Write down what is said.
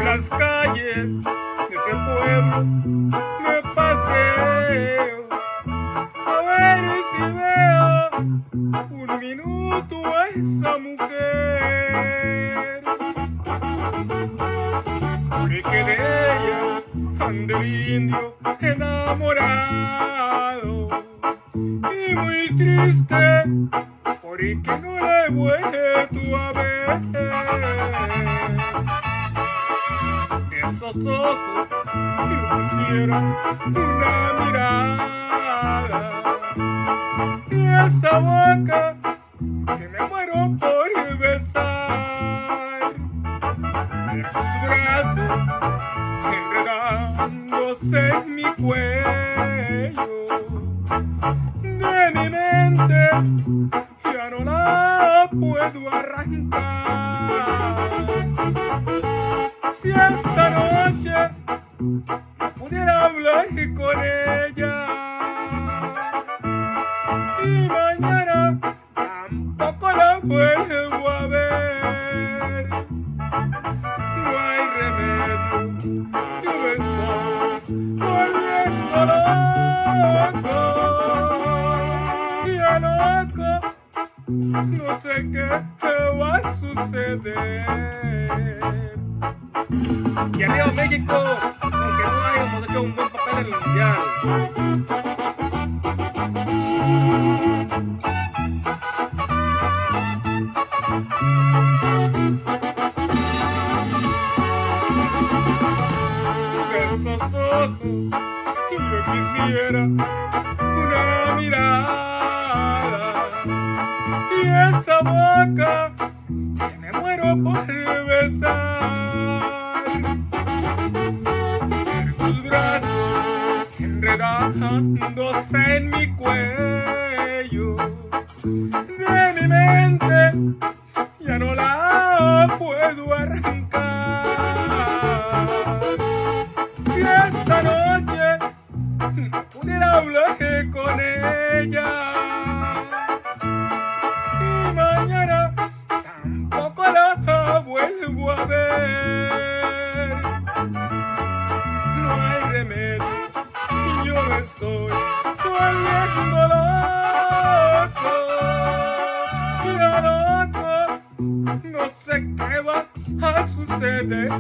Las calles de ese pueblo me paseo a ver si veo un minuto a esa mujer, porque de ella anda el indio enamorado y muy triste porque no la he vuelto a ver. Esos ojos que me hicieron una mirada y esa boca que me muero por besar, esos brazos enredándose en mi cuello, de mi mente ya no la puedo arrancar. Si esta noche pudiera hablar con ella y mañana tampoco la vuelvo a ver, no hay remedio, yo me estoy volviendo loco y a loco no sé qué va a suceder. Y arriba México, aunque no hayamos hecho un buen papel en el mundial. Esos ojos, y yo quisiera una mirada y esa boca que me muero por besar, sus brazos enredándose en mi cuello, de mi mente ya no la puedo arrancar. Si esta noche pudiera hablar con ella y mañana tampoco la vuelvo a ver, no hay remedio y yo me estoy volviendo loco y a loco no sé qué va a suceder.